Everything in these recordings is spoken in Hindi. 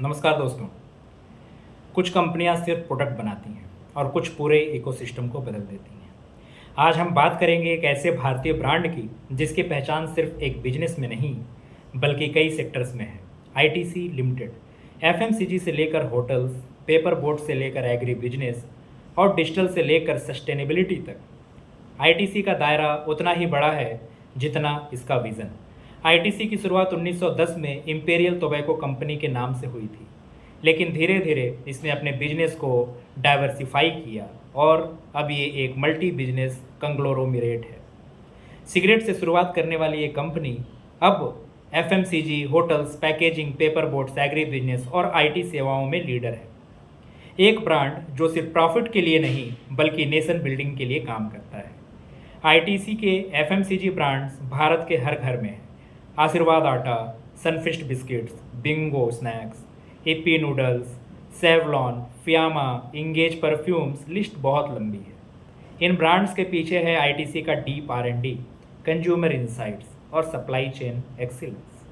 नमस्कार दोस्तों। कुछ कंपनियां सिर्फ प्रोडक्ट बनाती हैं और कुछ पूरे इकोसिस्टम को बदल देती हैं। आज हम बात करेंगे एक ऐसे भारतीय ब्रांड की जिसकी पहचान सिर्फ एक बिजनेस में नहीं बल्कि कई सेक्टर्स में है। आईटीसी लिमिटेड एफएमसीजी से लेकर होटल्स, पेपर बोट से लेकर एग्री बिजनेस और डिजिटल से लेकर सस्टेनेबिलिटी तक आईटीसी का दायरा उतना ही बड़ा है जितना इसका विज़न। आईटीसी की शुरुआत 1910 में इंपीरियल टोबैको कंपनी के नाम से हुई थी, लेकिन धीरे धीरे इसने अपने बिजनेस को डाइवर्सिफाई किया और अब ये एक मल्टी बिजनेस कंग्लोमेरेट है। सिगरेट से शुरुआत करने वाली ये कंपनी अब FMCG, hotels, packaging, paper boats, agri business और आईटी सेवाओं में लीडर है। एक ब्रांड जो सिर्फ प्रॉफिट के लिए नहीं बल्कि नेशन बिल्डिंग के लिए काम करता है। आईटीसी के एफएमसीजी ब्रांड्स भारत के हर घर में हैं। आशीर्वाद आटा, Sunfeast biscuits, Bingo snacks, AP noodles, Savlon, Fiama, engage perfumes, list बहुत लंबी है। इन ब्रांड्स के पीछे है आईटीसी का डीप आर&डी, कंज्यूमर इंसाइट्स और supply chain excellence.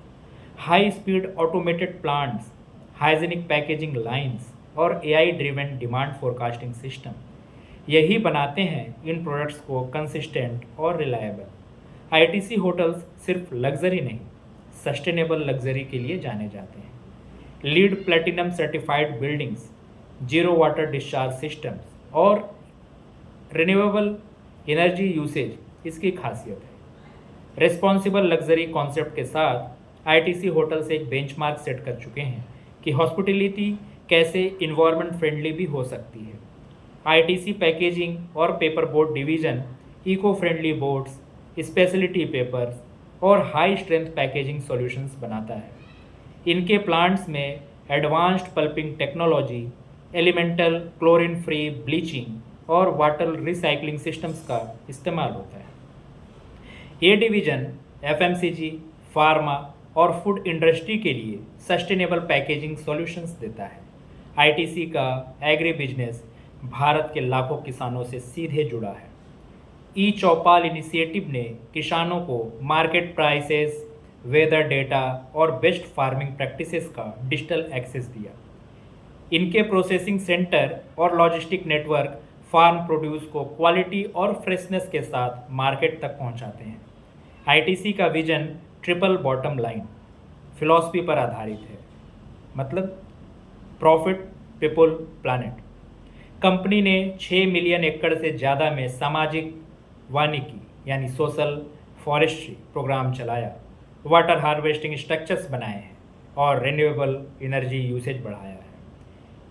High speed automated plants, hygienic packaging lines और AI driven demand forecasting system, यही बनाते हैं इन प्रोडक्ट्स को कंसिस्टेंट और रिलायबल। आईटीसी होटल्स सिर्फ लग्जरी नहीं, सस्टेनेबल लग्जरी के लिए जाने जाते हैं। LEED platinum certified buildings, zero water discharge systems और रिन्यूएबल एनर्जी यूसेज इसकी खासियत है। रिस्पॉन्सिबल लग्जरी कॉन्सेप्ट के साथ आईटीसी होटल्स एक बेंचमार्क सेट कर चुके हैं कि हॉस्पिटलिटी कैसे इन्वायरमेंट फ्रेंडली भी हो सकती है। आईटीसी पैकेजिंग और paper board division eco friendly boards, specialty papers और हाई स्ट्रेंथ पैकेजिंग सॉल्यूशंस बनाता है। इनके प्लांट्स में advanced pulping technology, elemental chlorine free bleaching और वाटर रिसाइकलिंग सिस्टम्स का इस्तेमाल होता है। ये डिवीज़न एफएमसीजी, फार्मा और फूड इंडस्ट्री के लिए सस्टेनेबल पैकेजिंग सॉल्यूशंस देता है। आईटीसी का एग्री बिजनेस भारत के लाखों किसानों से सीधे जुड़ा है। ई चौपाल इनिशिएटिव ने किसानों को मार्केट प्राइसेस, वेदर डेटा और बेस्ट फार्मिंग प्रैक्टिसेस का डिजिटल एक्सेस दिया। इनके प्रोसेसिंग सेंटर और लॉजिस्टिक नेटवर्क फार्म प्रोड्यूस को क्वालिटी और फ्रेशनेस के साथ मार्केट तक पहुंचाते हैं। आईटीसी का vision triple bottom line philosophy पर आधारित है, मतलब प्रॉफिट, पीपल, प्लानट। कंपनी ने 6 मिलियन एकड़ से ज़्यादा में सामाजिक वानिकी यानी सोशल फॉरेस्ट्री प्रोग्राम चलाया, वाटर हार्वेस्टिंग स्ट्रक्चर्स बनाए हैं और रिन्यूएबल एनर्जी यूसेज बढ़ाया है।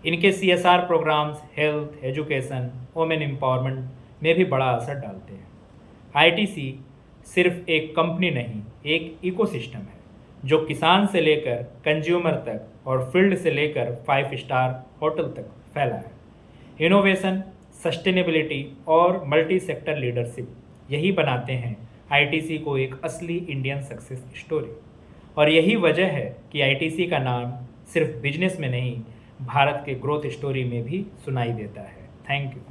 इनके CSR programs health, education, women empowerment में भी बड़ा असर डालते हैं। आईटीसी सिर्फ एक कंपनी नहीं, एक इकोसिस्टम है जो किसान से लेकर कंज्यूमर तक और फील्ड से लेकर 5 स्टार होटल तक फैला है। इनोवेशन, सस्टेनेबिलिटी और मल्टी सेक्टर लीडरशिप, यही बनाते हैं आईटीसी को एक असली इंडियन सक्सेस स्टोरी। और यही वजह है कि आईटीसी का नाम सिर्फ बिजनेस में नहीं, भारत के ग्रोथ स्टोरी में भी सुनाई देता है। Thank you.